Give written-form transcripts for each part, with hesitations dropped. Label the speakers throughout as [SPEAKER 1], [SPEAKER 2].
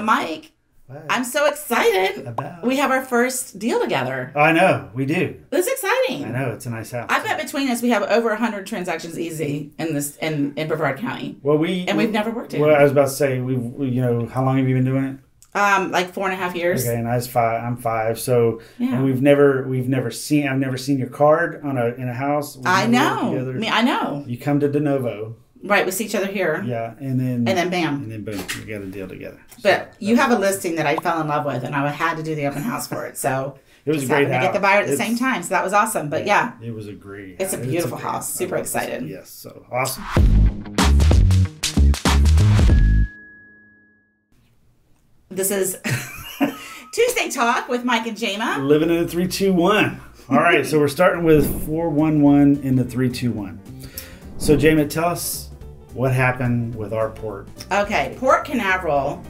[SPEAKER 1] Mike, I'm so excited. We have our first deal together.
[SPEAKER 2] Oh, I know. We do.
[SPEAKER 1] This is exciting.
[SPEAKER 2] I know. It's a nice house.
[SPEAKER 1] I bet between us we have over 100 transactions easy in Brevard County.
[SPEAKER 2] Well, we've
[SPEAKER 1] never worked together.
[SPEAKER 2] Well, I was about to say, how long have you been doing it?
[SPEAKER 1] Like 4.5 years.
[SPEAKER 2] Okay, and I'm 5. So,
[SPEAKER 1] yeah.
[SPEAKER 2] And I've never seen your card in a house.
[SPEAKER 1] I know. I know.
[SPEAKER 2] You come to Denovo.
[SPEAKER 1] Right, we see each other here.
[SPEAKER 2] Yeah, and then
[SPEAKER 1] bam.
[SPEAKER 2] And then boom, we got a deal together.
[SPEAKER 1] But you have a listing that I fell in love with, and I had to do the open house for it. So
[SPEAKER 2] it was a great house.
[SPEAKER 1] To get the buyer at the same time, so that was awesome. But yeah,
[SPEAKER 2] it was a great.
[SPEAKER 1] It's a beautiful house. Super excited.
[SPEAKER 2] Yes, so awesome.
[SPEAKER 1] This is Tuesday Talk with Mike and Jama.
[SPEAKER 2] Living in a 3-2-1. All right, so we're starting with 411 in the 3-2-1. So Jama, tell us what happened with our port.
[SPEAKER 1] Okay, Port Canaveral,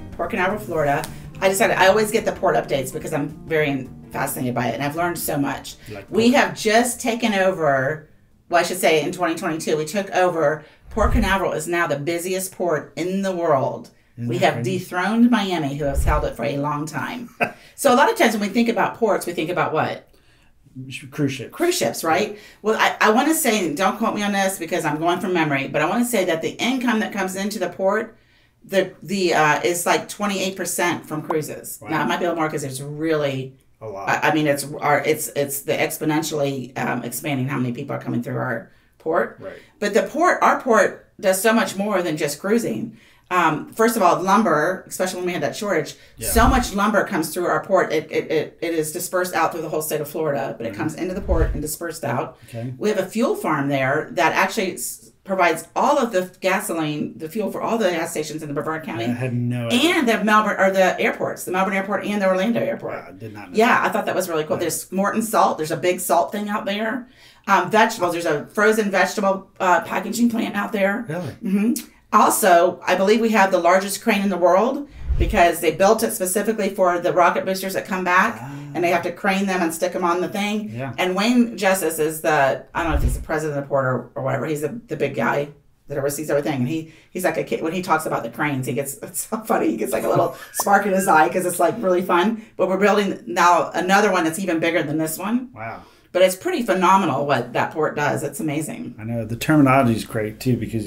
[SPEAKER 1] Florida. I always get the port updates because I'm very fascinated by it, and I've learned so much. We have just taken over, well, I should say in 2022, we took over. Port Canaveral is now the busiest port in the world. We have dethroned Miami, who has held it for a long time. So a lot of times when we think about ports, we think about what?
[SPEAKER 2] Cruise ships.
[SPEAKER 1] Cruise ships, right? Well, I want to say, don't quote me on this because I'm going from memory, but I want to say that the income that comes into the port, is like 28% from cruises. Wow. Now it might be a little more because it's really
[SPEAKER 2] a lot.
[SPEAKER 1] I mean, it's the exponentially expanding how many people are coming through our port.
[SPEAKER 2] Right. But
[SPEAKER 1] our port does so much more than just cruising. First of all, lumber, especially when we had that shortage, so much lumber comes through our port. It is dispersed out through the whole state of Florida, but it comes into the port and dispersed out. Okay. We have a fuel farm there that actually provides all of the gasoline, the fuel for all the gas stations in the Brevard County.
[SPEAKER 2] I had no idea.
[SPEAKER 1] And the airports, the Melbourne Airport and the Orlando Airport.
[SPEAKER 2] Wow, I did not know.
[SPEAKER 1] Yeah, I thought that was really cool. There's Morton Salt. There's a big salt thing out there. Vegetables. There's a frozen vegetable packaging plant out there.
[SPEAKER 2] Really?
[SPEAKER 1] Mm-hmm. Also, I believe we have the largest crane in the world because they built it specifically for the rocket boosters that come back, and they have to crane them and stick them on the thing.
[SPEAKER 2] Yeah. And
[SPEAKER 1] Wayne Justice is I don't know if he's the president of the port or whatever. He's the big guy that oversees everything. And he's like a kid. When he talks about the cranes, it's so funny. He gets like a little spark in his eye because it's like really fun. But we're building now another one that's even bigger than this one.
[SPEAKER 2] Wow.
[SPEAKER 1] But it's pretty phenomenal what that port does. It's amazing.
[SPEAKER 2] I know. The terminology is great, too, because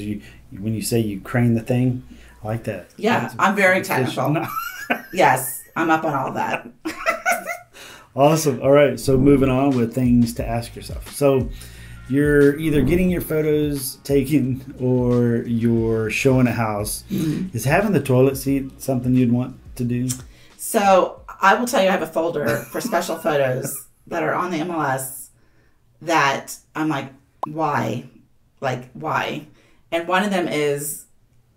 [SPEAKER 2] when you say you crane the thing, I like that.
[SPEAKER 1] Yeah, I'm very technical. Yes, I'm up on all that.
[SPEAKER 2] Awesome. All right, so moving on with things to ask yourself. So you're either getting your photos taken or you're showing a house. Mm-hmm. Is having the toilet seat something you'd want to do?
[SPEAKER 1] So I will tell you I have a folder for special photos that are on the MLS that I'm like, why? Like, why? And one of them is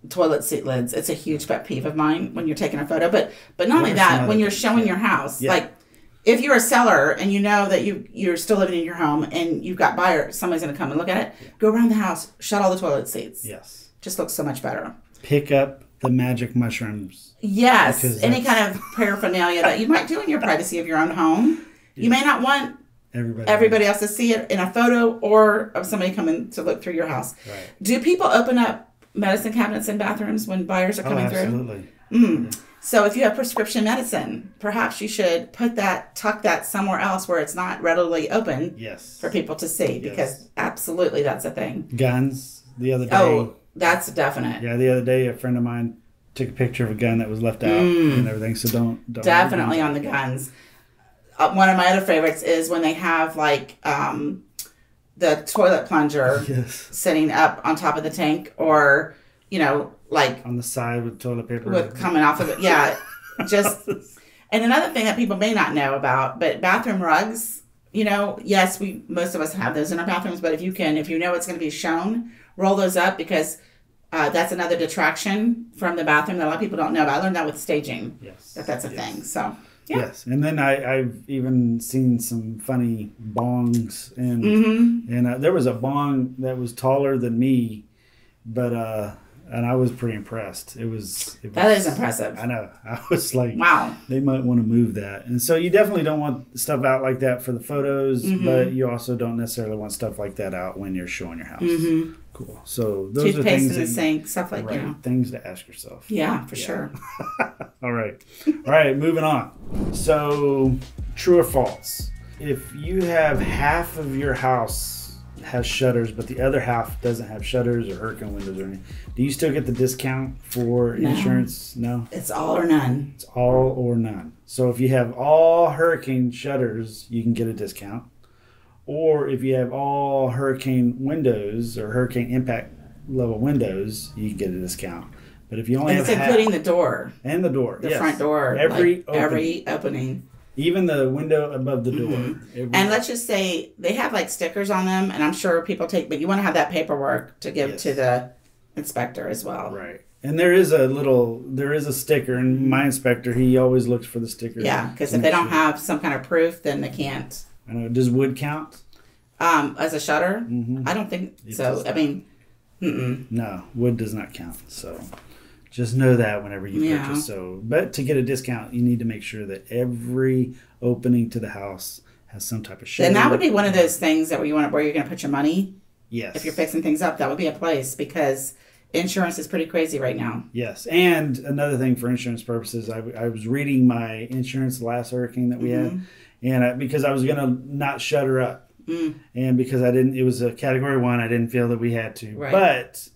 [SPEAKER 1] toilet seat lids. It's a huge pet peeve of mine when you're taking a photo. But not only that, when you're showing your house, like if you're a seller and you know that you're still living in your home and you've got buyers, somebody's going to come and look at it, go around the house, shut all the toilet seats.
[SPEAKER 2] Yes.
[SPEAKER 1] Just looks so much better.
[SPEAKER 2] Pick up the magic mushrooms.
[SPEAKER 1] Yes. Any kind of paraphernalia that you might do in your privacy of your own home. You may not want everybody else to see it in a photo or of somebody coming to look through your house. Right. Do people open up medicine cabinets in bathrooms when buyers are coming through?
[SPEAKER 2] Absolutely.
[SPEAKER 1] Yeah. So if you have prescription medicine, perhaps you should tuck that somewhere else where it's not readily open for people to see, because absolutely that's a thing.
[SPEAKER 2] Guns the other day.
[SPEAKER 1] Oh, that's definite.
[SPEAKER 2] Yeah, the other day a friend of mine took a picture of a gun that was left out and everything, so don't
[SPEAKER 1] definitely on the guns. One of my other favorites is when they have like the toilet plunger sitting up on top of the tank, or like
[SPEAKER 2] on the side with toilet paper
[SPEAKER 1] coming off of it. Yeah, just. And another thing that people may not know about, but bathroom rugs. Yes, most of us have those in our bathrooms, but if you know it's going to be shown, roll those up, because that's another detraction from the bathroom that a lot of people don't know about. I learned that with staging.
[SPEAKER 2] Yes,
[SPEAKER 1] that's a thing. So. Yeah.
[SPEAKER 2] Yes, and then I've even seen some funny bongs, and there was a bong that was taller than me, but and I was pretty impressed. It was
[SPEAKER 1] that is impressive.
[SPEAKER 2] I know. I was like,
[SPEAKER 1] wow,
[SPEAKER 2] they might want to move that. And so you definitely don't want stuff out like that for the photos, but you also don't necessarily want stuff like that out when you're showing your house. Cool. So those are things
[SPEAKER 1] in the sink, stuff like
[SPEAKER 2] things to ask yourself.
[SPEAKER 1] Yeah, for sure.
[SPEAKER 2] All right, moving on. So true or false? If you have half of your house has shutters, but the other half doesn't have shutters or hurricane windows or anything, do you still get the discount for insurance? No?
[SPEAKER 1] It's all or none.
[SPEAKER 2] It's all or none. So if you have all hurricane shutters, you can get a discount. Or if you have all hurricane windows or hurricane impact level windows, you can get a discount. But if you only have half,
[SPEAKER 1] including the door.
[SPEAKER 2] And the door.
[SPEAKER 1] The front door.
[SPEAKER 2] Every
[SPEAKER 1] opening.
[SPEAKER 2] Even the window above the door.
[SPEAKER 1] And let's just say they have like stickers on them, and I'm sure people take, but you want to have that paperwork to give to the inspector as well.
[SPEAKER 2] Right. And there is a sticker, and my inspector, he always looks for the sticker.
[SPEAKER 1] Yeah, because if they don't have some kind of proof, then they can't.
[SPEAKER 2] I know. Does wood count?
[SPEAKER 1] As a shutter? I don't think so. I mean,
[SPEAKER 2] no, wood does not count. So just know that whenever you purchase. So, but to get a discount, you need to make sure that every opening to the house has some type of shutter.
[SPEAKER 1] And that would be one of those things that where you're going to put your money.
[SPEAKER 2] Yes.
[SPEAKER 1] If you're fixing things up, that would be a place, because insurance is pretty crazy right now.
[SPEAKER 2] Yes. And another thing for insurance purposes, I was reading my insurance the last hurricane that we had, and because I was going to not shutter up, and because it was a category 1, I didn't feel that we had to. Right. But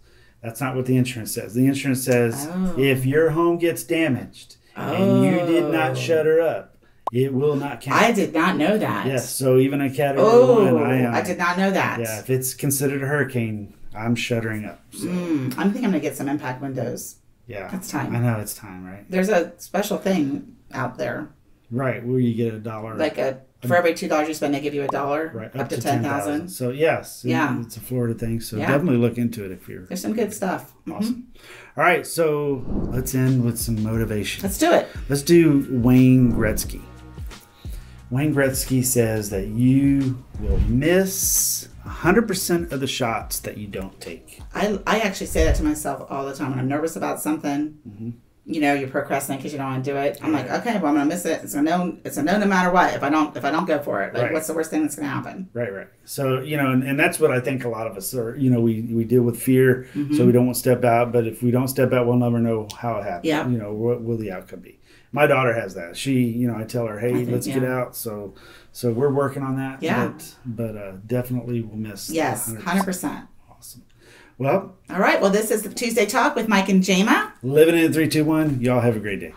[SPEAKER 2] that's not what the insurance says. The insurance says if your home gets damaged and you did not shutter up, it will not count.
[SPEAKER 1] I did not know that.
[SPEAKER 2] Yes. So even a category 1,
[SPEAKER 1] I did not know that.
[SPEAKER 2] Yeah. If it's considered a hurricane, I'm shuttering up. So.
[SPEAKER 1] I think I'm going to get some impact windows.
[SPEAKER 2] Yeah.
[SPEAKER 1] It's time.
[SPEAKER 2] I know it's time, right?
[SPEAKER 1] There's a special thing out there.
[SPEAKER 2] Right. Where you get $1.
[SPEAKER 1] Like for every $2 you spend, they give you $1.
[SPEAKER 2] Right.
[SPEAKER 1] Up to 10,000.
[SPEAKER 2] So yes.
[SPEAKER 1] Yeah.
[SPEAKER 2] It's a Florida thing. So definitely look into it if you're.
[SPEAKER 1] There's some good stuff.
[SPEAKER 2] Awesome. All right. So let's end with some motivation.
[SPEAKER 1] Let's do it.
[SPEAKER 2] Let's do Wayne Gretzky. Wayne Gretzky says that you will miss 100% of the shots that you don't take.
[SPEAKER 1] I actually say that to myself all the time when I'm nervous about something. You know, you're procrastinating because you don't want to do it. I'm like, okay, well, I'm gonna miss it. It's a no no matter what. If I don't go for it, like, what's the worst thing that's gonna happen? Right.
[SPEAKER 2] So and that's what I think a lot of us are. We deal with fear, so we don't want to step out. But if we don't step out, we'll never know how it happened.
[SPEAKER 1] Yeah.
[SPEAKER 2] What will the outcome be? My daughter has that. She, I tell her, hey, let's get out. So we're working on that.
[SPEAKER 1] Yeah.
[SPEAKER 2] But definitely we'll miss.
[SPEAKER 1] Yes, 100%.
[SPEAKER 2] Awesome. Well.
[SPEAKER 1] All right. Well, this is the Tuesday Talk with Mike and Jama.
[SPEAKER 2] Living in 3, 2, 1. Y'all have a great day.